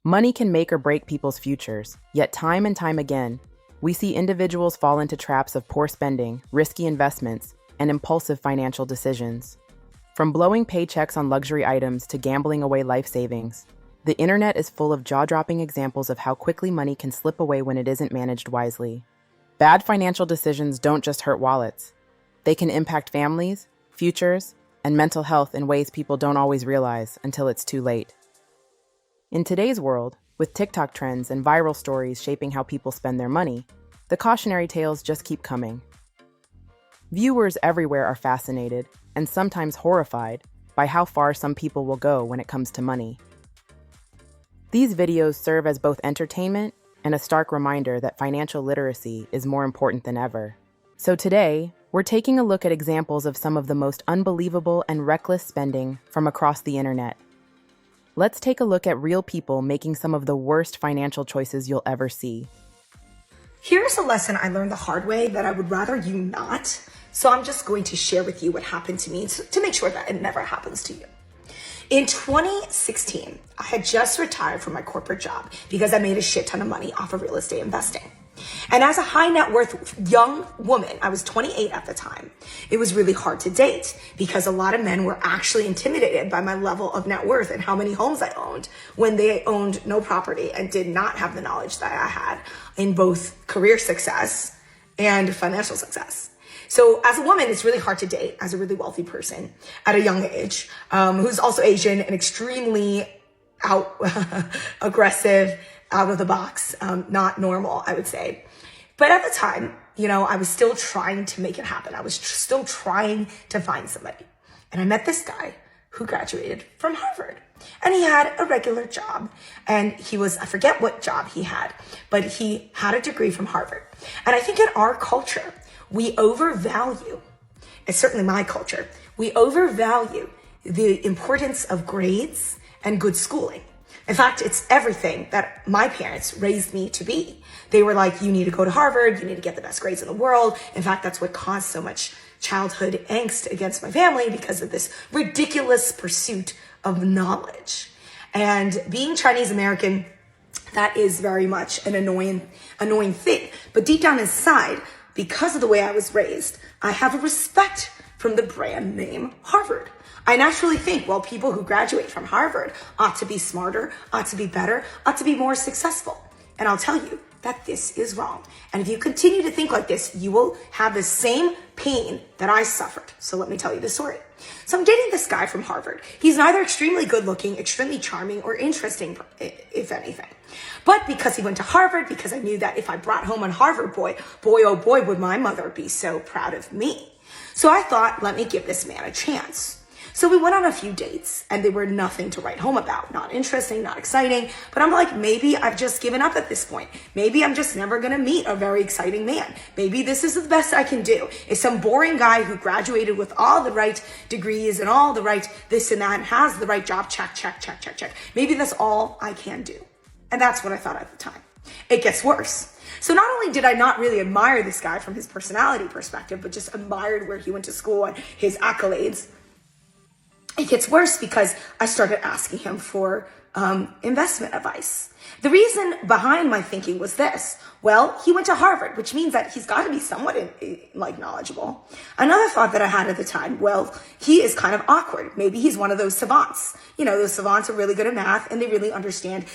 Money can make or break people's futures, yet time and time again, we see individuals fall into traps of poor spending, risky investments, and impulsive financial decisions. From blowing paychecks on luxury items to gambling away life savings, the internet is full of jaw-dropping examples of how quickly money can slip away when it isn't managed wisely. Bad financial decisions don't just hurt wallets. They can impact families, futures, and mental health in ways people don't always realize until it's too late. In today's world, with TikTok trends and viral stories shaping how people spend their money, the cautionary tales just keep coming. Viewers everywhere are fascinated, and sometimes horrified, by how far some people will go when it comes to money. These videos serve as both entertainment and a stark reminder that financial literacy is more important than ever. So today, we're taking a look at examples of some of the most unbelievable and reckless spending from across the internet. Let's take a look at real people making some of the worst financial choices you'll ever see. Here's a lesson I learned the hard way that I would rather you not. So I'm just going to share with you what happened to me to make sure that it never happens to you. In 2016, I had just retired from my corporate job because I made a shit ton of money off of real estate investing. And as a high net worth young woman, I was 28 at the time, it was really hard to date because a lot of men were actually intimidated by my level of net worth and how many homes I owned when they owned no property and did not have the knowledge that I had in both career success and financial success. So as a woman, it's really hard to date as a really wealthy person at a young age, who's also Asian and extremely aggressive, out of the box, not normal, I would say. But at the time, I was still trying to make it happen. I was still trying to find somebody. And I met this guy who graduated from Harvard. And he had a regular job. And I forget what job he had, but he had a degree from Harvard. And I think in our culture, we overvalue, it's certainly my culture, we overvalue the importance of grades and good schooling. In fact, it's everything that my parents raised me to be. They were like, you need to go to Harvard, you need to get the best grades in the world. In fact, that's what caused so much childhood angst against my family because of this ridiculous pursuit of knowledge. And being Chinese American, that is very much an annoying thing. But deep down inside, because of the way I was raised, I have a respect from the brand name Harvard. I naturally think, well, people who graduate from Harvard ought to be smarter, ought to be better, ought to be more successful. And I'll tell you that this is wrong. And if you continue to think like this, you will have the same pain that I suffered. So let me tell you the story. So I'm dating this guy from Harvard. He's neither extremely good looking, extremely charming, or interesting, if anything. But because he went to Harvard, because I knew that if I brought home a Harvard boy, oh boy, would my mother be so proud of me. So I thought, let me give this man a chance. So we went on a few dates and they were nothing to write home about. Not interesting, not exciting. But I'm like, maybe I've just given up at this point. Maybe I'm just never going to meet a very exciting man. Maybe this is the best I can do. Is some boring guy who graduated with all the right degrees and all the right this and that and has the right job. Check. Maybe that's all I can do. And that's what I thought at the time. It gets worse. So not only did I not really admire this guy from his personality perspective, but just admired where he went to school and his accolades. It gets worse because I started asking him for investment advice. The reason behind my thinking was this. Well, he went to Harvard, which means that he's got to be somewhat knowledgeable. Another thought that I had at the time, well, he is kind of awkward. Maybe he's one of those savants. Those savants are really good at math and they really understand,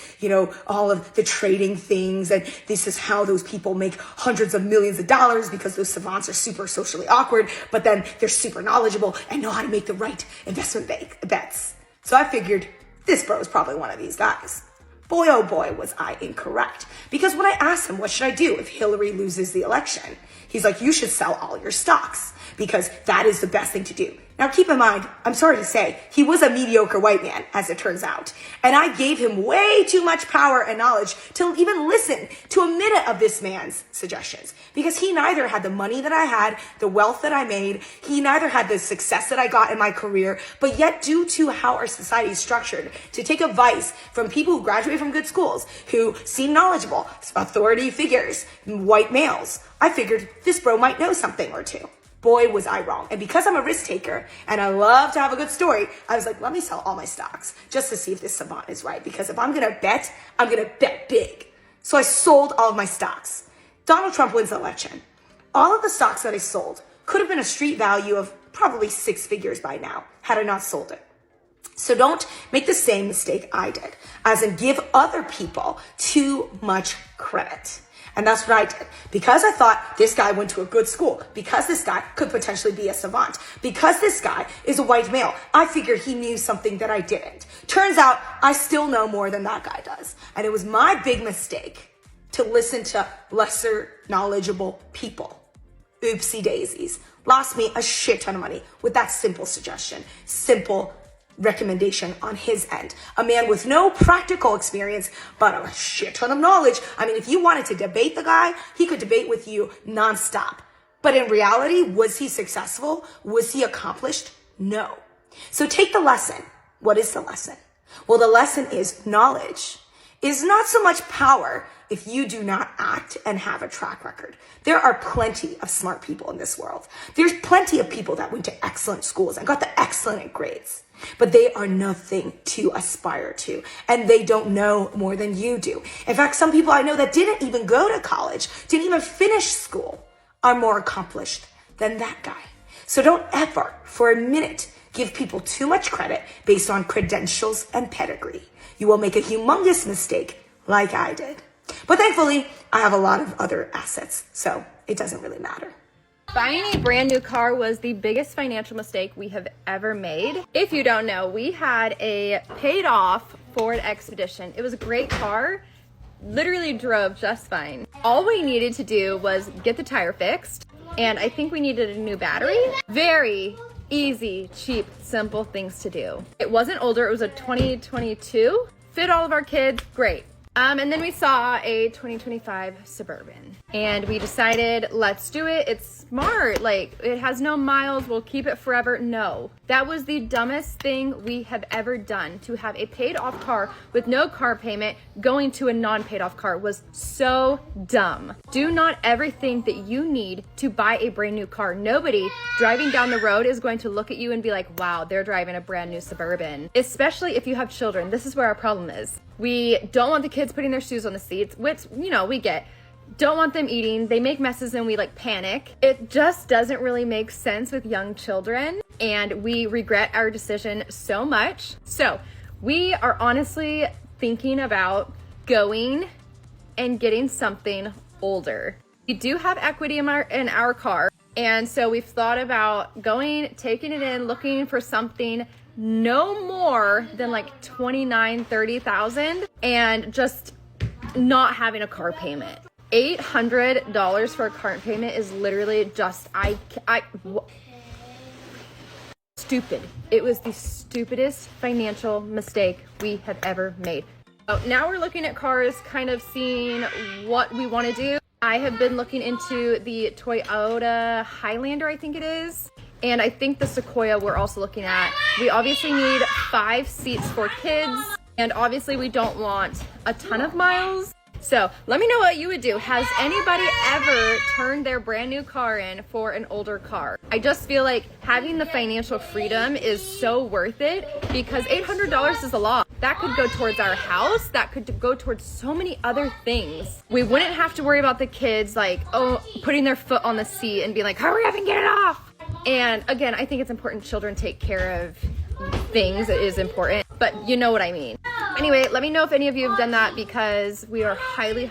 all of the trading things. And this is how those people make hundreds of millions of dollars because those savants are super socially awkward, but then they're super knowledgeable and know how to make the right investment bets. So I figured this bro is probably one of these guys. Boy, oh boy, was I incorrect. Because when I asked him, what should I do if Hillary loses the election? He's like, you should sell all your stocks because that is the best thing to do. Now, keep in mind, I'm sorry to say, he was a mediocre white man, as it turns out. And I gave him way too much power and knowledge to even listen to a minute of this man's suggestions. Because he neither had the money that I had, the wealth that I made, he neither had the success that I got in my career, but yet due to how our society is structured, to take advice from people who graduate from good schools, who seem knowledgeable, authority figures, white males, I figured this bro might know something or two. Boy, was I wrong. And because I'm a risk taker and I love to have a good story, I was like, let me sell all my stocks just to see if this savant is right. Because if I'm going to bet, I'm going to bet big. So I sold all of my stocks. Donald Trump wins the election. All of the stocks that I sold could have been a street value of probably 6 figures by now had I not sold it. So don't make the same mistake I did, as in give other people too much credit. And that's what I did. Because I thought this guy went to a good school, because this guy could potentially be a savant, because this guy is a white male, I figured he knew something that I didn't. Turns out I still know more than that guy does. And it was my big mistake to listen to lesser knowledgeable people. Oopsie daisies. Lost me a shit ton of money with that simple suggestion, simple recommendation on his end. A man with no practical experience, but a shit ton of knowledge. I mean, if you wanted to debate the guy, he could debate with you nonstop. But in reality, was he successful? Was he accomplished? No. So take the lesson. What is the lesson? Well, the lesson is knowledge is not so much power if you do not act and have a track record. There are plenty of smart people in this world. There's plenty of people that went to excellent schools and got the excellent grades, but they are nothing to aspire to, and they don't know more than you do. In fact, some people I know that didn't even go to college, didn't even finish school, are more accomplished than that guy. So don't ever, for a minute, give people too much credit based on credentials and pedigree. You will make a humongous mistake like I did. But thankfully, I have a lot of other assets, so it doesn't really matter. Buying a brand new car was the biggest financial mistake we have ever made. If you don't know, we had a paid off Ford Expedition. It was a great car, literally drove just fine. All we needed to do was get the tire fixed, and I think we needed a new battery. Very easy, cheap, simple things to do. It wasn't older, it was a 2022. Fit all of our kids, great. And then we saw a 2025 Suburban and we decided, let's do it. It's smart. Like, it has no miles. We'll keep it forever. No, that was the dumbest thing we have ever done. To have a paid off car with no car payment going to a non-paid off car was so dumb. Do not ever think that you need to buy a brand new car. Nobody driving down the road is going to look at you and be like, wow, they're driving a brand new Suburban. Especially if you have children. This is where our problem is. We don't want the kids putting their shoes on the seats, which, you know, we get. Don't want them eating. They make messes and we like panic. It just doesn't really make sense with young children, and we regret our decision so much. So we are honestly thinking about going and getting something older. We do have equity in our car, and so we've thought about going, taking it in, looking for something no more than like 29, 30,000, and just not having a car payment. $800 for a car payment is literally just, stupid. It was the stupidest financial mistake we have ever made. So now we're looking at cars, kind of seeing what we want to do. I have been looking into the Toyota Highlander, I think it is. And I think the Sequoia we're also looking at. We obviously need 5 seats for kids. And obviously we don't want a ton of miles. So let me know what you would do. Has anybody ever turned their brand new car in for an older car? I just feel like having the financial freedom is so worth it, because $800 is a lot. That could go towards our house. That could go towards so many other things. We wouldn't have to worry about the kids like, oh, putting their foot on the seat and being like, hurry up and get it off. And again, I think it's important children take care of things. It is important, but you know what I mean. Anyway, let me know if any of you have done that, because we are highly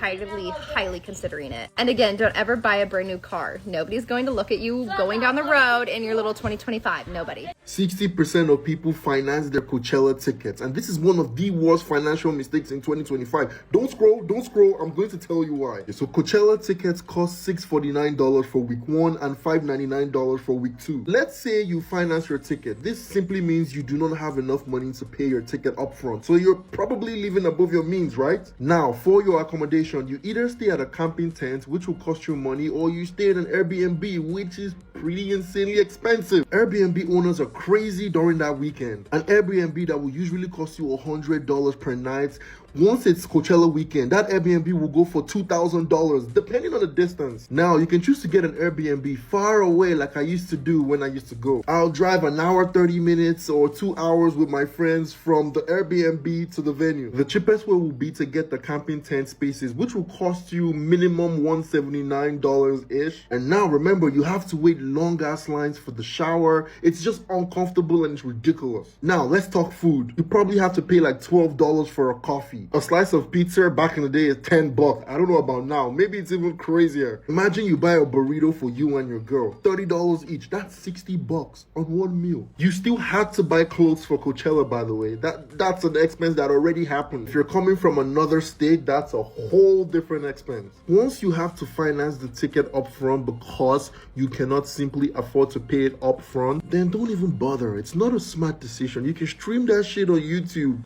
considering it. And again, don't ever buy a brand new car. Nobody's going to look at you going down the road in your little 2025. Nobody. 60% of people finance their Coachella tickets, and this is one of the worst financial mistakes in 2025. Don't scroll. I'm going to tell you why. So Coachella tickets cost $649 for week 1 and $599 for week 2. Let's say you finance your ticket. This simply means you do not have enough money to pay your ticket upfront. So you're probably living above your means, right? Now, for your accommodation, you either stay at a camping tent, which will cost you money, or you stay at an Airbnb, which is pretty insanely expensive. Airbnb owners are crazy during that weekend. An Airbnb that will usually cost you $100 per night Once it's Coachella weekend, that Airbnb will go for $2,000, depending on the distance. Now, you can choose to get an Airbnb far away like I used to do when I used to go. I'll drive an hour, 30 minutes, or 2 hours with my friends from the Airbnb to the venue. The cheapest way will be to get the camping tent spaces, which will cost you minimum $179-ish. And now, remember, you have to wait long ass lines for the shower. It's just uncomfortable and it's ridiculous. Now, let's talk food. You probably have to pay like $12 for a coffee. A slice of pizza back in the day is $10. I don't know about now. Maybe it's even crazier. Imagine you buy a burrito for you and your girl. $30 each. That's $60 on one meal. You still had to buy clothes for Coachella, by the way. That's an expense that already happened. If you're coming from another state, that's a whole different expense. Once you have to finance the ticket up front because you cannot simply afford to pay it up front, then don't even bother. It's not a smart decision. You can stream that shit on YouTube.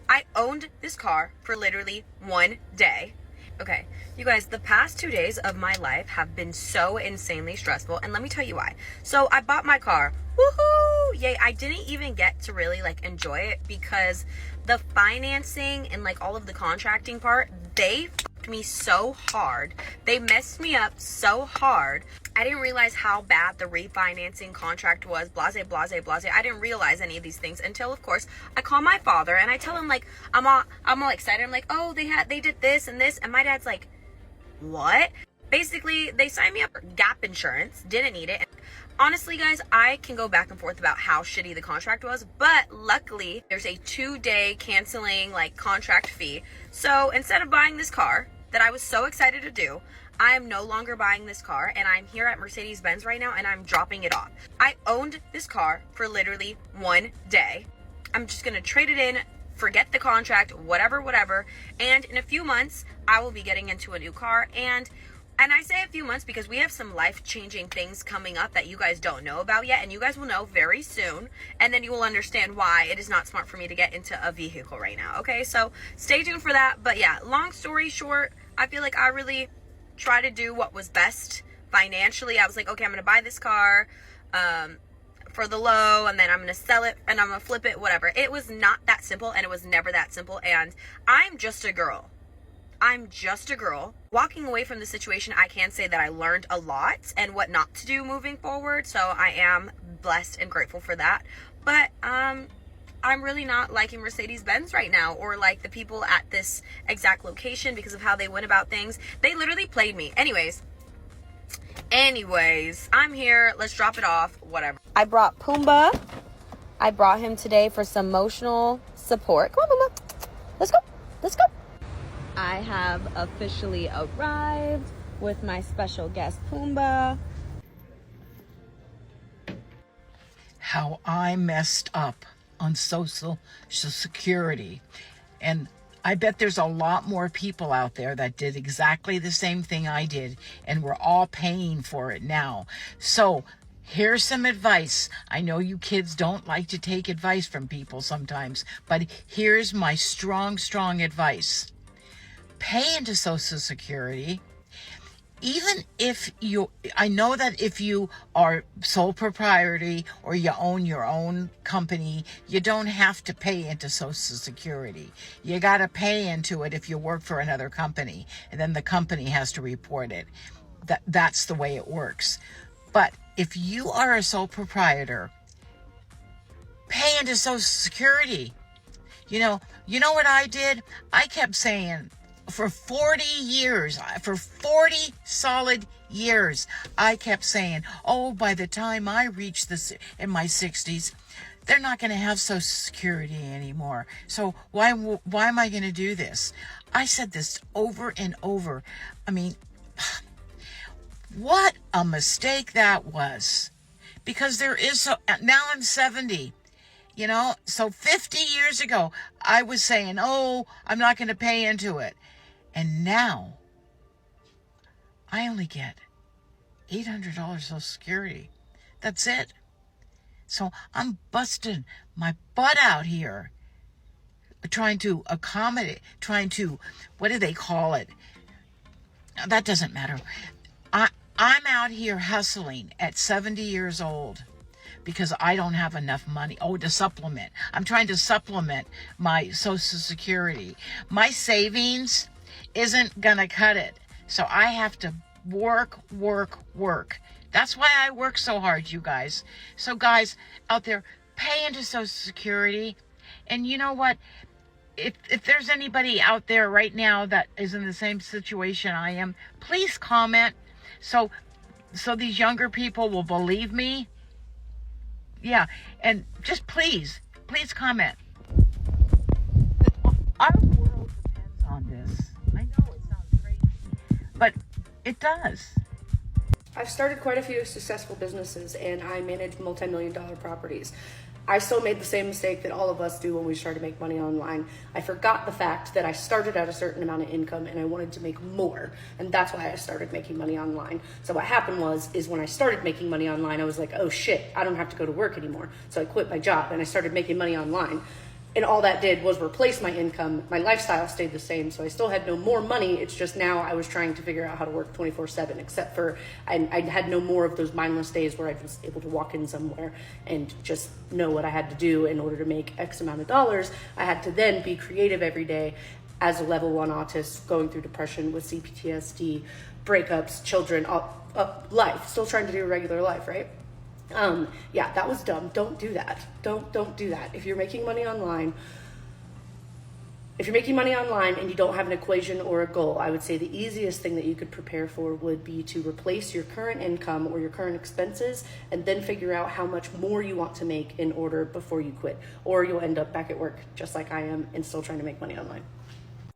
I owned this car for literally one day. Okay, you guys, the past 2 days of my life have been so insanely stressful, and let me tell you why. So I bought my car. Woohoo! Yay, I didn't even get to really like enjoy it because the financing and like all of the contracting part, they fucked me so hard. They messed me up so hard. I didn't realize how bad the refinancing contract was, blase. I didn't realize any of these things until, of course, I call my father and I tell him like, I'm all excited. I'm like, oh, they did this and this. And my dad's like, what? Basically, they signed me up for gap insurance, didn't need it. And honestly, guys, I can go back and forth about how shitty the contract was, but luckily there's a 2-day canceling like contract fee. So instead of buying this car that I was so excited to do, I am no longer buying this car, and I'm here at Mercedes-Benz right now and I'm dropping it off. I owned this car for literally one day. I'm just gonna trade it in, forget the contract, whatever, and in a few months I will be getting into a new car. And I say a few months because we have some life-changing things coming up that you guys don't know about yet, and you guys will know very soon, and then you will understand why it is not smart for me to get into a vehicle right now. Okay, so stay tuned for that. But yeah, long story short, I feel like I really try to do what was best financially. I was like, okay, I'm gonna buy this car for the low, and then I'm gonna sell it and I'm gonna flip it, whatever. It was not that simple, and it was never that simple. And I'm just a girl. Walking away from the situation, I can say that I learned a lot and what not to do moving forward. So I am blessed and grateful for that. But I'm really not liking Mercedes-Benz right now, or like the people at this exact location, because of how they went about things. They literally played me. Anyways, I'm here. Let's drop it off. Whatever. I brought Pumbaa. I brought him today for some emotional support. Come on, Pumbaa. Let's go. I have officially arrived with my special guest, Pumbaa. How I messed up on Social Security. And I bet there's a lot more people out there that did exactly the same thing I did, and we're all paying for it now. So here's some advice. I know you kids don't like to take advice from people sometimes, but here's my strong advice. Pay into Social Security. Even if I know that if you are sole proprietor or you own your own company, you don't have to pay into Social Security. You got to pay into it if you work for another company, and then the company has to report it. That's the way it works. But if you are a sole proprietor, pay into Social Security. You know what I did? I kept saying, for 40 solid years, I kept saying, oh, by the time I reach this in my 60s, they're not going to have Social Security anymore. So why am I going to do this? I said this over and over. I mean, what a mistake that was. Because now I'm 70. So 50 years ago, I was saying, oh, I'm not going to pay into it. And now, I only get $800 Social Security. That's it. So I'm busting my butt out here, trying to accommodate, what do they call it? That doesn't matter. I'm out here hustling at 70 years old because I don't have enough money. Oh, to supplement. I'm trying to supplement my Social Security. My savings isn't going to cut it. So I have to work. That's why I work so hard, you guys. So guys out there, pay into Social Security. And you know what? If there's anybody out there right now that is in the same situation I am, please comment so these younger people will believe me. Yeah, and just please comment. Our world depends on this. I know it sounds crazy, but it does. I've started quite a few successful businesses and I manage multi-million-dollar properties. I still made the same mistake that all of us do when we start to make money online. I forgot the fact that I started at a certain amount of income and I wanted to make more. And that's why I started making money online. So what happened is when I started making money online, I was like, oh shit, I don't have to go to work anymore. So I quit my job and I started making money online. And all that did was replace my income. My lifestyle stayed the same, so I still had no more money. It's just now I was trying to figure out how to work 24/7, except for I had no more of those mindless days where I was able to walk in somewhere and just know what I had to do in order to make X amount of dollars. I had to then be creative every day as a level 1 autist going through depression with CPTSD, breakups, children, life, still trying to do a regular life, right? Yeah, that was dumb. Don't do that. Don't do that. If you're making money online and you don't have an equation or a goal, I would say the easiest thing that you could prepare for would be to replace your current income or your current expenses and then figure out how much more you want to make in order before you quit, or you'll end up back at work just like I am and still trying to make money online.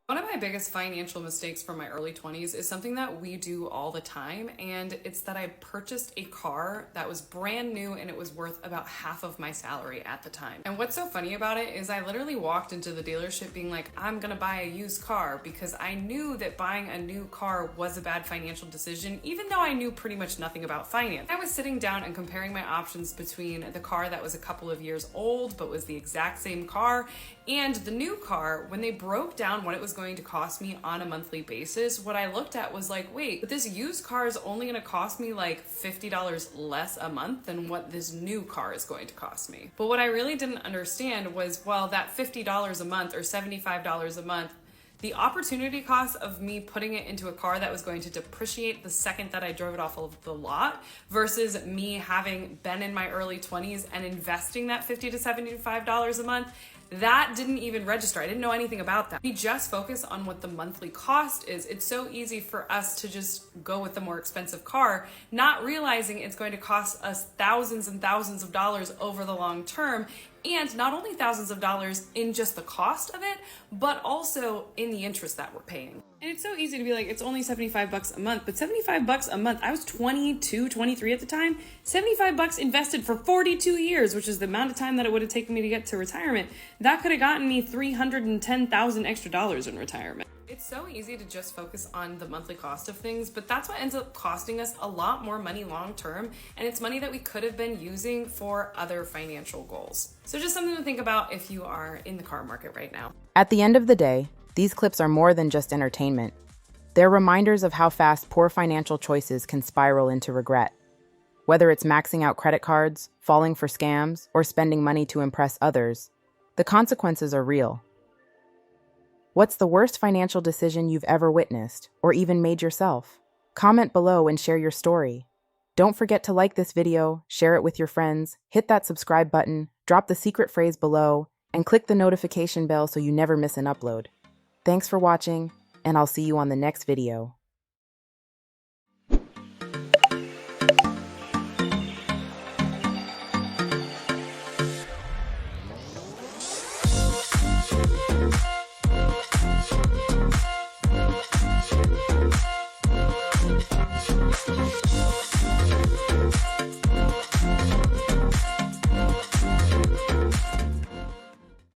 One of my biggest financial mistakes from my early 20s is something that we do all the time, and it's that I purchased a car that was brand new and it was worth about half of my salary at the time. And what's so funny about it is I literally walked into the dealership being like, I'm gonna buy a used car, because I knew that buying a new car was a bad financial decision, even though I knew pretty much nothing about finance. I was sitting down and comparing my options between the car that was a couple of years old but was the exact same car and the new car. When they broke down what it was going to cost me on a monthly basis, what I looked at was like, wait, but this used car is only going to cost me like $50 less a month than what this new car is going to cost me. But what I really didn't understand was, well, that $50 a month or $75 a month, the opportunity cost of me putting it into a car that was going to depreciate the second that I drove it off of the lot versus me having been in my early 20s and investing that $50 to $75 a month, that didn't even register. I didn't know anything about that. We just focus on what the monthly cost is. It's so easy for us to just go with the more expensive car, not realizing it's going to cost us thousands and thousands of dollars over the long term. And not only thousands of dollars in just the cost of it, but also in the interest that we're paying. And it's so easy to be like, it's only $75 a month, but $75 a month, I was 22, 23 at the time, $75 invested for 42 years, which is the amount of time that it would have taken me to get to retirement. That could have gotten me $310,000 extra dollars in retirement. It's so easy to just focus on the monthly cost of things, but that's what ends up costing us a lot more money long term, and it's money that we could have been using for other financial goals. So just something to think about if you are in the car market right now. At the end of the day, these clips are more than just entertainment. They're reminders of how fast poor financial choices can spiral into regret. Whether it's maxing out credit cards, falling for scams, or spending money to impress others, the consequences are real. What's the worst financial decision you've ever witnessed, or even made yourself? Comment below and share your story. Don't forget to like this video, share it with your friends, hit that subscribe button, drop the secret phrase below, and click the notification bell so you never miss an upload. Thanks for watching, and I'll see you on the next video.